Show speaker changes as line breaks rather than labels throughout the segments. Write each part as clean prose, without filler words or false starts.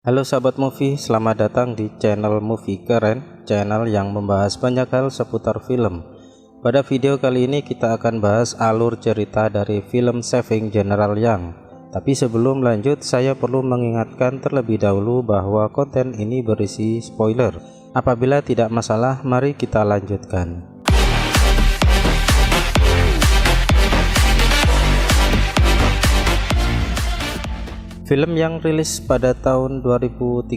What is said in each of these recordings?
Halo sahabat movie, selamat datang di channel Movie Keren, channel yang membahas banyak hal seputar film. Pada video kali ini kita akan bahas alur cerita dari film Saving General Young. Tapi sebelum lanjut, saya perlu mengingatkan terlebih dahulu bahwa konten ini berisi spoiler. Apabila tidak masalah, mari kita lanjutkan. Film yang rilis pada tahun 2013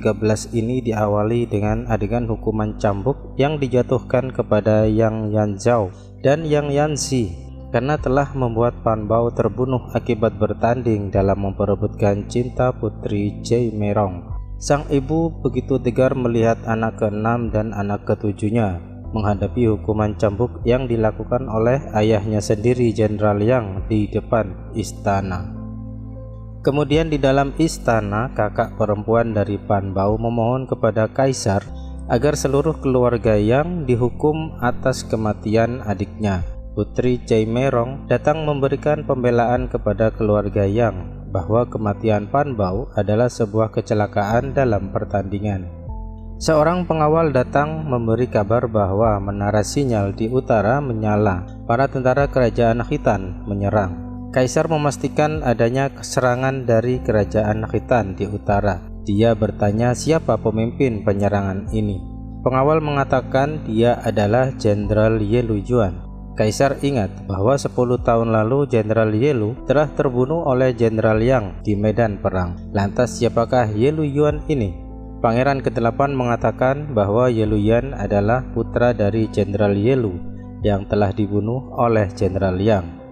ini diawali dengan adegan hukuman cambuk yang dijatuhkan kepada Yang Yanzhao dan Yang Yanzi karena telah membuat Pan Bao terbunuh akibat bertanding dalam memperebutkan cinta putri Jai Merong. Sang ibu begitu tegar melihat anak ke-6 dan anak ke-7-nya menghadapi hukuman cambuk yang dilakukan oleh ayahnya sendiri, Jenderal Yang, di depan istana. Kemudian di dalam istana, kakak perempuan dari Pan Bao memohon kepada kaisar agar seluruh keluarga Yang dihukum atas kematian adiknya. Putri Jai Merong datang memberikan pembelaan kepada keluarga Yang bahwa kematian Pan Bao adalah sebuah kecelakaan dalam pertandingan. Seorang pengawal datang memberi kabar bahwa menara sinyal di utara menyala. Para tentara kerajaan Khitan menyerang. Kaisar memastikan adanya serangan dari kerajaan Khitan di utara. Dia bertanya siapa pemimpin penyerangan ini. Pengawal mengatakan dia adalah Jenderal Ye Luyuan. Kaisar ingat bahwa 10 tahun lalu Jenderal Ye Lu telah terbunuh oleh Jenderal Yang di medan perang. Lantas siapakah Ye Luyuan ini? Pangeran ke-8 mengatakan bahwa Ye Luyuan adalah putra dari Jenderal Ye Lu yang telah dibunuh oleh Jenderal Yang.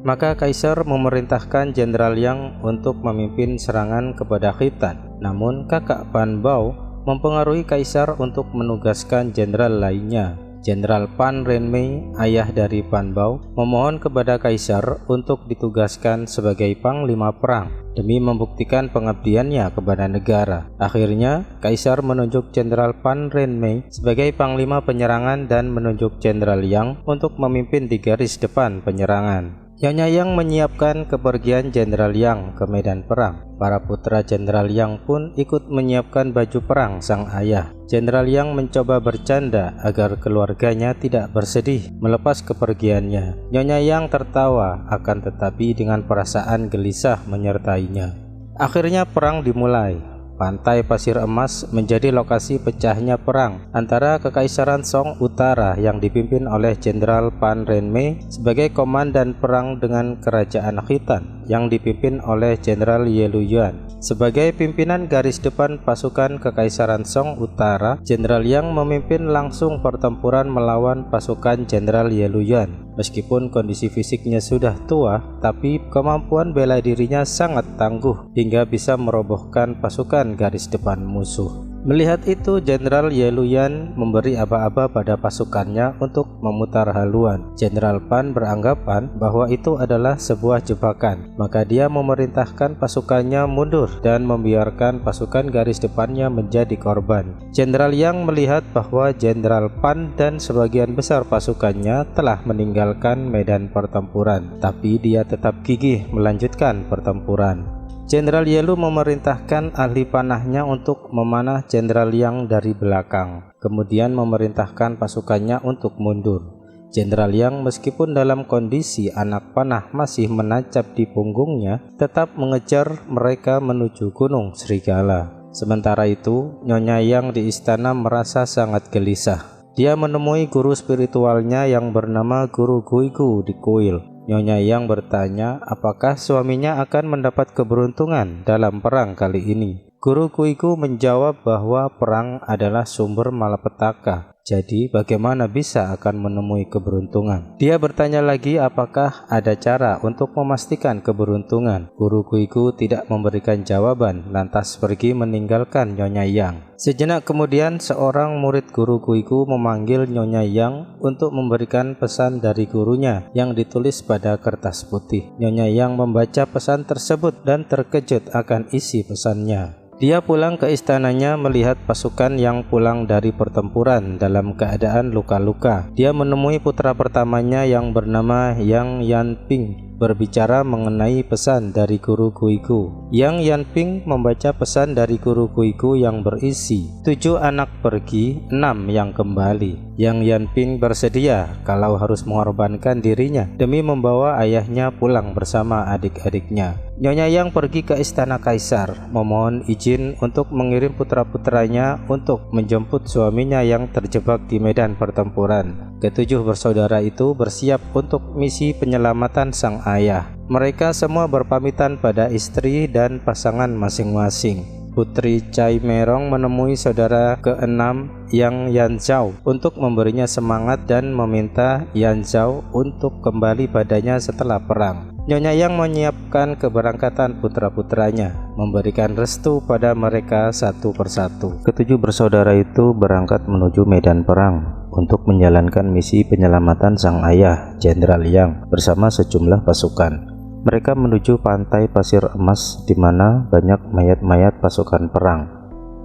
Maka Kaisar memerintahkan Jenderal Yang untuk memimpin serangan kepada Khitan. Namun kakak Pan Bao mempengaruhi Kaisar untuk menugaskan jenderal lainnya. Jenderal Pan Renmei, ayah dari Pan Bao, memohon kepada Kaisar untuk ditugaskan sebagai panglima perang demi membuktikan pengabdiannya kepada negara. Akhirnya Kaisar menunjuk Jenderal Pan Renmei sebagai panglima penyerangan dan menunjuk Jenderal Yang untuk memimpin di garis depan penyerangan. Nyonya Yang menyiapkan kepergian Jenderal Yang ke medan perang. Para putra Jenderal Yang pun ikut menyiapkan baju perang sang ayah. Jenderal Yang mencoba bercanda agar keluarganya tidak bersedih melepas kepergiannya. Nyonya Yang tertawa, akan tetapi dengan perasaan gelisah menyertainya. Akhirnya perang dimulai. Pantai Pasir Emas menjadi lokasi pecahnya perang antara Kekaisaran Song Utara yang dipimpin oleh Jenderal Pan Renmei sebagai komandan perang dengan Kerajaan Khitan yang dipimpin oleh Jenderal Ye Luyuan. Sebagai pimpinan garis depan pasukan Kekaisaran Song Utara, Jenderal Yang memimpin langsung pertempuran melawan pasukan Jenderal Ye Luyuan. Meskipun kondisi fisiknya sudah tua, tapi kemampuan bela dirinya sangat tangguh hingga bisa merobohkan pasukan garis depan musuh. Melihat itu, Jenderal Ye Luyuan memberi aba-aba pada pasukannya untuk memutar haluan. Jenderal Pan beranggapan bahwa itu adalah sebuah jebakan, maka dia memerintahkan pasukannya mundur dan membiarkan pasukan garis depannya menjadi korban. Jenderal Yang melihat bahwa Jenderal Pan dan sebagian besar pasukannya telah meninggalkan medan pertempuran, tapi dia tetap gigih melanjutkan pertempuran. Jenderal Ye Lu memerintahkan ahli panahnya untuk memanah Jenderal Yang dari belakang, kemudian memerintahkan pasukannya untuk mundur. Jenderal Yang meskipun dalam kondisi anak panah masih menancap di punggungnya, tetap mengejar mereka menuju Gunung Serigala. Sementara itu, Nyonya Yang di istana merasa sangat gelisah. Dia menemui guru spiritualnya yang bernama Guru Guigu di kuil. Nyonya Yang bertanya apakah suaminya akan mendapat keberuntungan dalam perang kali ini. Guru Guigu menjawab bahwa perang adalah sumber malapetaka. Jadi bagaimana bisa akan menemui keberuntungan? Dia bertanya lagi apakah ada cara untuk memastikan keberuntungan. Guru Guigu tidak memberikan jawaban, lantas pergi meninggalkan Nyonya Yang. Sejenak kemudian seorang murid Guru Guigu memanggil Nyonya Yang untuk memberikan pesan dari gurunya yang ditulis pada kertas putih. Nyonya Yang membaca pesan tersebut dan terkejut akan isi pesannya. Dia pulang ke istananya melihat pasukan yang pulang dari pertempuran dalam keadaan luka-luka. Dia menemui putra pertamanya yang bernama Yang Yanping berbicara mengenai pesan dari guru Guigu. Yang Yanping membaca pesan dari guru Guigu yang berisi 7 anak pergi, 6 yang kembali. Yang Yanping bersedia kalau harus mengorbankan dirinya demi membawa ayahnya pulang bersama adik-adiknya. Nyonya Yang pergi ke istana kaisar, memohon izin untuk mengirim putra-putranya untuk menjemput suaminya yang terjebak di medan pertempuran. Ketujuh bersaudara itu bersiap untuk misi penyelamatan sang ayah. Mereka semua berpamitan pada istri dan pasangan masing-masing. Putri Cai Merong menemui saudara keenam Yang Yanzhao untuk memberinya semangat dan meminta Yanzhao untuk kembali padanya setelah perang. Nyonya Yang menyiapkan keberangkatan putra-putranya, memberikan restu pada mereka satu persatu. Ketujuh bersaudara itu berangkat menuju medan perang untuk menjalankan misi penyelamatan sang ayah, Jenderal Yang, bersama sejumlah pasukan. Mereka menuju pantai pasir emas di mana banyak mayat-mayat pasukan perang.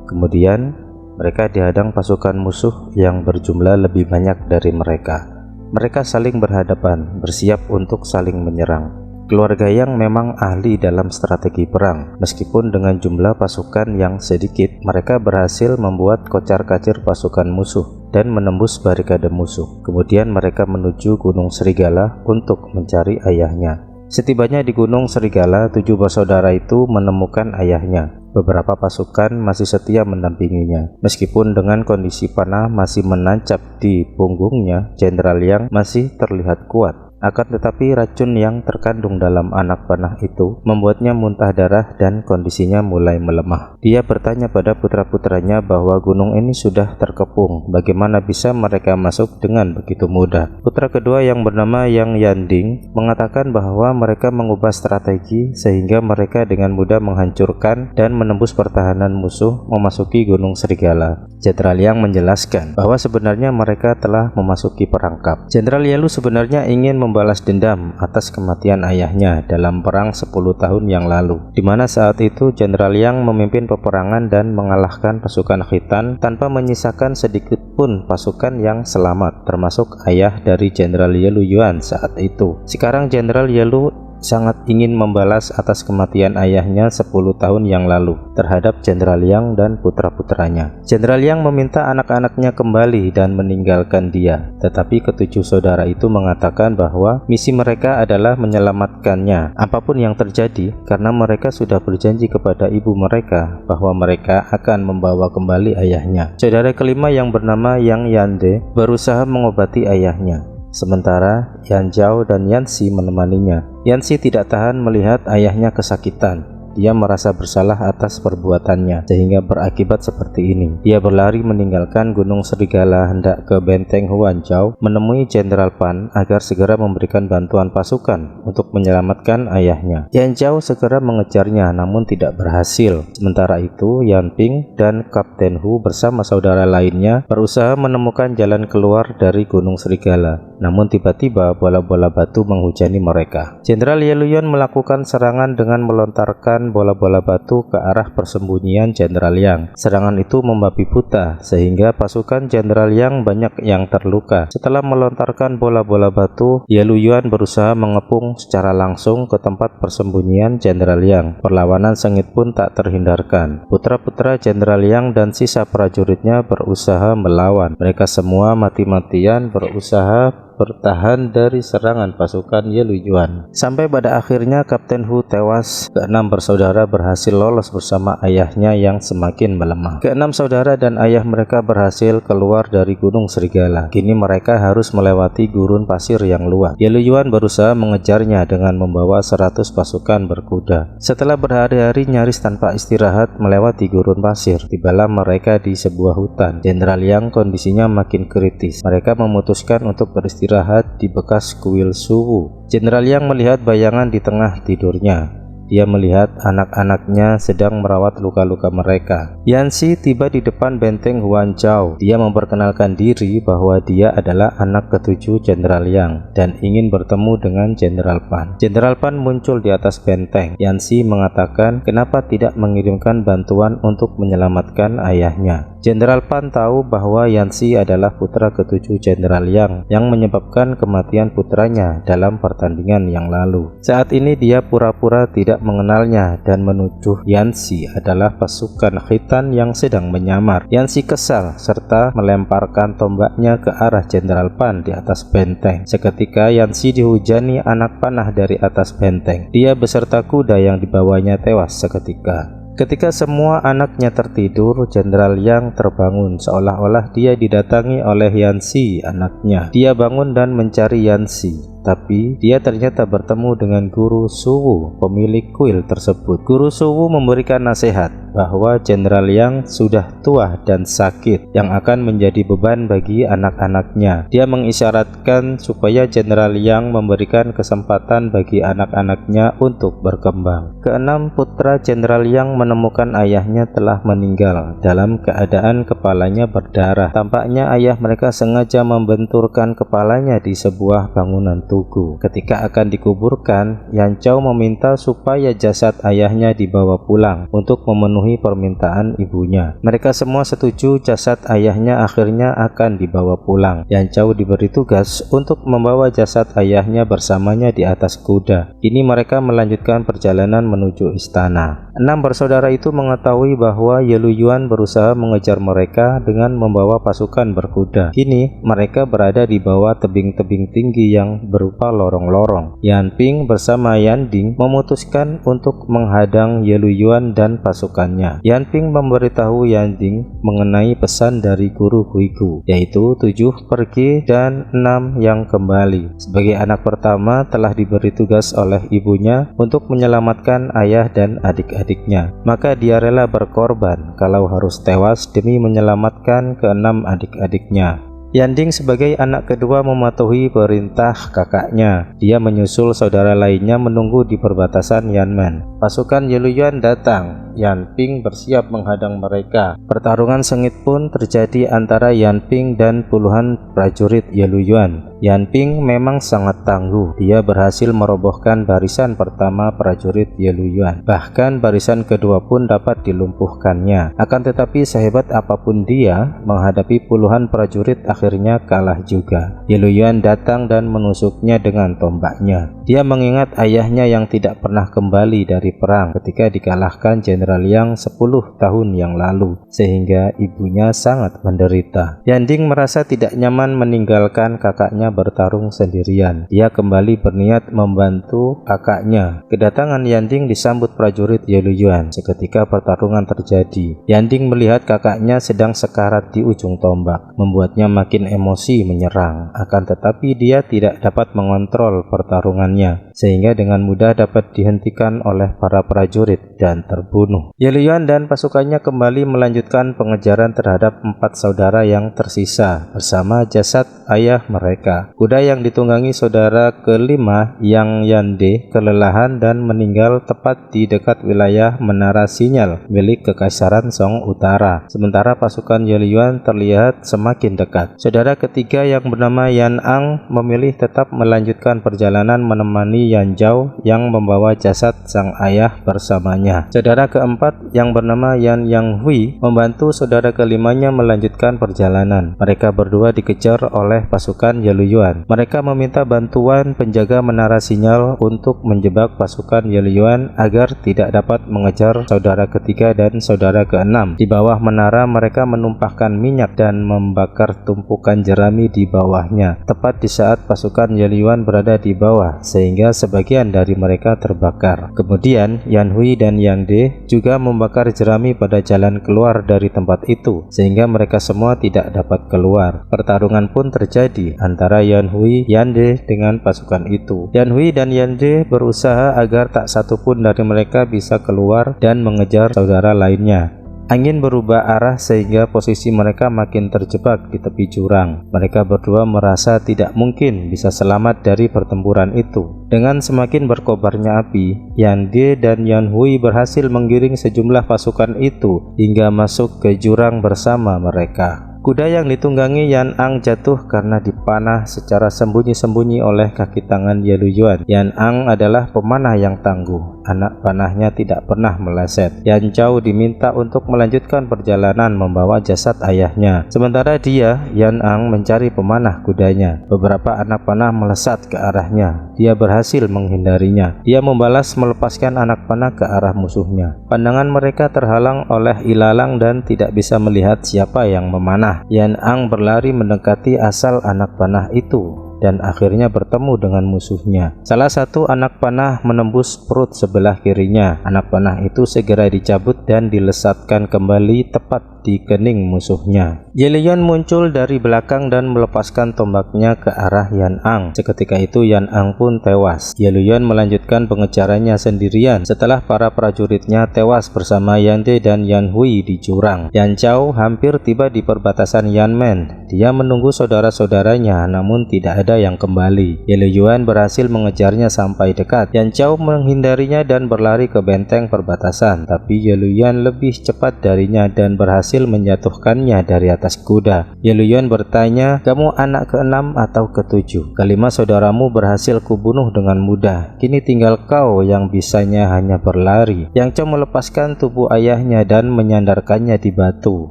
Kemudian mereka dihadang pasukan musuh yang berjumlah lebih banyak dari mereka. Mereka saling berhadapan, bersiap untuk saling menyerang. Keluarga Yang memang ahli dalam strategi perang. Meskipun dengan jumlah pasukan yang sedikit, mereka berhasil membuat kocar-kacir pasukan musuh dan menembus barikade musuh. Kemudian mereka menuju Gunung Serigala untuk mencari ayahnya. Setibanya di Gunung Serigala, 7 bersaudara itu menemukan ayahnya. Beberapa pasukan masih setia mendampinginya. Meskipun dengan kondisi panah masih menancap di punggungnya, Jenderal Yang masih terlihat kuat. Akan tetapi racun yang terkandung dalam anak panah itu membuatnya muntah darah dan kondisinya mulai melemah. Dia bertanya pada putra-putranya bahwa gunung ini sudah terkepung, bagaimana bisa mereka masuk dengan begitu mudah. Putra kedua yang bernama Yang Yanding mengatakan bahwa mereka mengubah strategi sehingga mereka dengan mudah menghancurkan dan menembus pertahanan musuh memasuki Gunung Serigala. Jenderal Yang menjelaskan bahwa sebenarnya mereka telah memasuki perangkap. Jenderal Yalu sebenarnya ingin membalas dendam atas kematian ayahnya dalam perang 10 tahun yang lalu, di mana saat itu Jenderal Yang memimpin peperangan dan mengalahkan pasukan Khitan tanpa menyisakan sedikit pun pasukan yang selamat, termasuk ayah dari Jenderal Yalu Yuan saat itu. Sekarang Jenderal Yalu sangat ingin membalas atas kematian ayahnya 10 tahun yang lalu terhadap Jenderal Yang dan putra-putranya. Jenderal Yang meminta anak-anaknya kembali dan meninggalkan dia, tetapi ketujuh saudara itu mengatakan bahwa misi mereka adalah menyelamatkannya apapun yang terjadi, karena mereka sudah berjanji kepada ibu mereka bahwa mereka akan membawa kembali ayahnya. Saudara kelima yang bernama Yang Yande berusaha mengobati ayahnya, sementara Yanzhao dan Yanxi menemaninya. Yanxi tidak tahan melihat ayahnya kesakitan. Dia merasa bersalah atas perbuatannya sehingga berakibat seperti ini. Dia berlari meninggalkan Gunung Serigala hendak ke benteng Huanzhou menemui Jenderal Pan agar segera memberikan bantuan pasukan untuk menyelamatkan ayahnya. Yanzhou segera mengejarnya namun tidak berhasil. Sementara itu Yanping dan Kapten Hu bersama saudara lainnya berusaha menemukan jalan keluar dari Gunung Serigala. Namun tiba-tiba bola-bola batu menghujani mereka. Jenderal Yeluyuan melakukan serangan dengan melontarkan bola-bola batu ke arah persembunyian Jenderal Yang. Serangan itu membabi buta sehingga pasukan Jenderal Yang banyak yang terluka. Setelah melontarkan bola-bola batu, Yeluyuan berusaha mengepung secara langsung ke tempat persembunyian Jenderal Yang. Perlawanan sengit pun tak terhindarkan. Putra-putra Jenderal Yang dan sisa prajuritnya berusaha melawan. Mereka semua mati-matian berusaha bertahan dari serangan pasukan Yeluyuan. Sampai pada akhirnya Kapten Hu tewas. Keenam bersaudara berhasil lolos bersama ayahnya yang semakin melemah. Keenam saudara dan ayah mereka berhasil keluar dari Gunung Serigala. Kini mereka harus melewati gurun pasir yang luas. Yeluyuan berusaha mengejarnya dengan membawa 100 pasukan berkuda. Setelah berhari-hari nyaris tanpa istirahat melewati gurun pasir, tibalah mereka di sebuah hutan. Jenderal Yang kondisinya makin kritis. Mereka memutuskan untuk beristirahat di bekas kuil suwu. Jenderal Yang melihat bayangan di tengah tidurnya. Dia melihat anak-anaknya sedang merawat luka-luka mereka. Yanxi tiba di depan benteng Huanzhou. Dia memperkenalkan diri bahwa dia adalah anak ketujuh Jenderal Yang dan ingin bertemu dengan Jenderal Pan. Jenderal Pan muncul di atas benteng. Yanxi mengatakan kenapa tidak mengirimkan bantuan untuk menyelamatkan ayahnya. Jenderal Pan tahu bahwa Yanzi adalah putra ketujuh Jenderal Yang yang menyebabkan kematian putranya dalam pertandingan yang lalu. Saat ini dia pura-pura tidak mengenalnya dan menuduh Yanzi adalah pasukan khitan yang sedang menyamar. Yanzi kesal serta melemparkan tombaknya ke arah Jenderal Pan di atas benteng. Seketika Yanzi dihujani anak panah dari atas benteng. Dia beserta kuda yang dibawanya tewas seketika. Ketika semua anaknya tertidur, Jenderal Yang terbangun seolah-olah dia didatangi oleh Yanzi anaknya. Dia bangun dan mencari Yanzi, tapi dia ternyata bertemu dengan Guru Suwu, pemilik kuil tersebut. Guru Suwu memberikan nasihat bahwa Jenderal Yang sudah tua dan sakit yang akan menjadi beban bagi anak-anaknya. Dia mengisyaratkan supaya Jenderal Yang memberikan kesempatan bagi anak-anaknya untuk berkembang. Keenam putra Jenderal Yang menemukan ayahnya telah meninggal dalam keadaan kepalanya berdarah. Tampaknya ayah mereka sengaja membenturkan kepalanya di sebuah bangunan tugu. Ketika akan dikuburkan, Yanzhou meminta supaya jasad ayahnya dibawa pulang untuk memenuhi permintaan ibunya. Mereka semua setuju jasad ayahnya akhirnya akan dibawa pulang. Yanzhou diberi tugas untuk membawa jasad ayahnya bersamanya di atas kuda. Kini mereka melanjutkan perjalanan menuju istana. 6 bersaudara itu mengetahui bahwa Ye Luyuan berusaha mengejar mereka dengan membawa pasukan berkuda. Kini mereka berada di bawah tebing-tebing tinggi yang berupa lorong-lorong. Yan Ping bersama Yan Ding memutuskan untuk menghadang Ye Luyuan dan pasukannya. Yan Ping memberitahu Yan Ding mengenai pesan dari Guru Huigu, yaitu 7 pergi dan 6 yang kembali. Sebagai anak pertama telah diberi tugas oleh ibunya untuk menyelamatkan ayah dan adik-adiknya. Maka dia rela berkorban kalau harus tewas demi menyelamatkan ke-6 adik-adiknya. Yan Ding sebagai anak kedua mematuhi perintah kakaknya. Dia menyusul saudara lainnya menunggu di perbatasan Yanmen. Pasukan Ye Luyuan datang. Yan Ping bersiap menghadang mereka. Pertarungan sengit pun terjadi antara Yan Ping dan puluhan prajurit Ye Luyuan. Yan Ping memang sangat tangguh. Dia berhasil merobohkan barisan pertama prajurit Ye Luyuan. Bahkan barisan kedua pun dapat dilumpuhkannya. Akan tetapi sehebat apapun dia, menghadapi puluhan prajurit akhirnya kalah juga. Ye Luyuan datang dan menusuknya dengan tombaknya. Dia mengingat ayahnya yang tidak pernah kembali dari perang ketika dikalahkan Jenderal Yang 10 tahun yang lalu, sehingga ibunya sangat menderita. Yan Ding merasa tidak nyaman meninggalkan kakaknya bertarung sendirian. Dia kembali berniat membantu kakaknya. Kedatangan Yan Ding disambut prajurit Ye Luyuan. Seketika pertarungan terjadi. Yan Ding melihat kakaknya sedang sekarat di ujung tombak, membuatnya makin emosi menyerang. Akan tetapi dia tidak dapat mengontrol pertarungannya, sehingga dengan mudah dapat dihentikan oleh para prajurit dan terbunuh. Ye Luyuan dan pasukannya kembali melanjutkan pengejaran terhadap 4 saudara yang tersisa bersama jasad ayah mereka. Kuda yang ditunggangi saudara kelima Yang Yande kelelahan dan meninggal tepat di dekat wilayah Menara Sinyal milik Kekaisaran Song Utara. Sementara pasukan Ye Luyuan terlihat semakin dekat. Saudara ketiga yang bernama Yan Ang memilih tetap melanjutkan perjalanan menemani Yan Zhao yang membawa jasad sang ayah bersamanya. Saudara keempat yang bernama Yan Yang Hui membantu saudara kelimanya melanjutkan perjalanan. Mereka berdua dikejar oleh pasukan Ye Luyuan. Mereka meminta bantuan penjaga menara sinyal untuk menjebak pasukan Ye Luyuan agar tidak dapat mengejar saudara ketiga dan saudara keenam. Di bawah menara mereka menumpahkan minyak dan membakar tumpukan jerami di bawahnya, tepat di saat pasukan Ye Luyuan berada di bawah, sehingga sebagian dari mereka terbakar. Kemudian Yan Hui dan Yang De juga membakar jerami pada jalan keluar dari tempat itu, sehingga mereka semua tidak dapat keluar. Pertarungan pun terjadi antara Yan Hui, Yan De dengan pasukan itu. Yan Hui dan Yan De berusaha agar tak satu pun dari mereka bisa keluar dan mengejar saudara lainnya. Angin berubah arah sehingga posisi mereka makin terjebak di tepi jurang. Mereka berdua merasa tidak mungkin bisa selamat dari pertempuran itu. Dengan semakin berkobarnya api, Yan De dan Yan Hui berhasil menggiring sejumlah pasukan itu hingga masuk ke jurang bersama mereka. Kuda yang ditunggangi Yan Ang jatuh karena dipanah secara sembunyi-sembunyi oleh kaki tangan Ye Luyuan. Yan Ang adalah pemanah yang tangguh. Anak panahnya tidak pernah meleset. Yan Zhao diminta untuk melanjutkan perjalanan membawa jasad ayahnya. Sementara dia, Yan Ang, mencari pemanah kudanya. Beberapa anak panah melesat ke arahnya. Dia berhasil menghindarinya. Dia membalas melepaskan anak panah ke arah musuhnya. Pandangan mereka terhalang oleh ilalang dan tidak bisa melihat siapa yang memanah. Yan Ang berlari mendekati asal anak panah itu dan akhirnya bertemu dengan musuhnya. Salah satu anak panah menembus perut sebelah kirinya. Anak panah itu segera dicabut dan dilesatkan kembali tepat di kening musuhnya. Ye Luyuan muncul dari belakang dan melepaskan tombaknya ke arah Yan Ang. Seketika itu Yan Ang pun tewas. Ye Luyuan melanjutkan pengejarannya sendirian setelah para prajuritnya tewas bersama Yan De dan Yan Hui di jurang. Yan Zhao hampir tiba di perbatasan Yanmen. Dia menunggu saudara-saudaranya, namun tidak ada yang kembali. Ye Luyuan berhasil mengejarnya sampai dekat. Yan Zhao menghindarinya dan berlari ke benteng perbatasan, tapi Ye Luyuan lebih cepat darinya dan berhasil menjatuhkannya dari atas kuda. Ye Luyuan bertanya, "Kamu anak ke-6 atau ke-7? Kelima saudaramu berhasil kubunuh dengan mudah. Kini tinggal kau yang bisanya hanya berlari." Yang Zhao melepaskan tubuh ayahnya dan menyandarkannya di batu.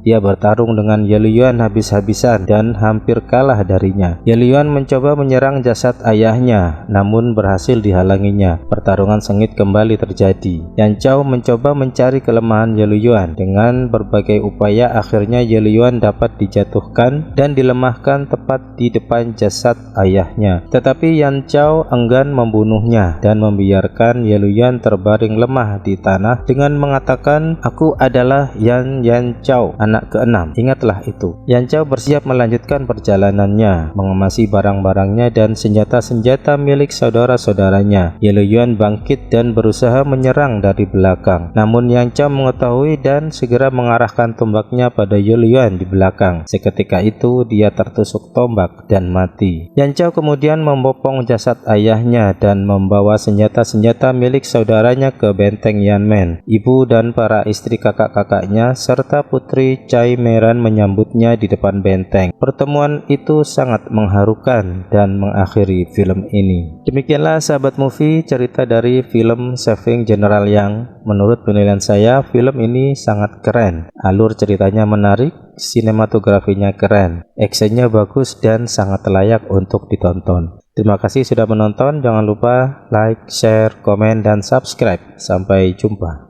Dia bertarung dengan Ye Luyuan habis-habisan dan hampir kalah darinya. Ye Luyuan mencoba menyerang jasad ayahnya, namun berhasil dihalanginya. Pertarungan sengit kembali terjadi. Yan Zhao mencoba mencari kelemahan Ye Luyuan. Dengan berbagai upaya, akhirnya Ye Luyuan dapat dijatuhkan dan dilemahkan tepat di depan jasad ayahnya. Tetapi Yan Zhao enggan membunuhnya dan membiarkan Ye Luyuan terbaring lemah di tanah dengan mengatakan, "Aku adalah Yan Zhao, anak ke-6. Ingatlah itu." Yan Zhao bersiap melanjutkan perjalanannya, mengemasi barang-barangnya dan senjata-senjata milik saudara-saudaranya. Ye Luyuan bangkit dan berusaha menyerang dari belakang. Namun Yan Zhao mengetahui dan segera mengarahkan tombaknya pada Ye Luyuan di belakang. Seketika itu dia tertusuk tombak dan mati. Yan Zhao kemudian membopong jasad ayahnya dan membawa senjata-senjata milik saudaranya ke benteng Yanmen. Ibu dan para istri kakak-kakaknya serta putri Cai Meran menyambutnya di depan benteng. Pertemuan itu sangat mengharukan dan mengakhiri film ini. Demikianlah sahabat movie, cerita dari film Saving General Yang. Menurut penilaian saya, film ini sangat keren. Alur ceritanya menarik, sinematografinya keren, actionnya bagus dan sangat layak untuk ditonton. Terima kasih sudah menonton. Jangan lupa like, share, komen, dan subscribe. Sampai jumpa.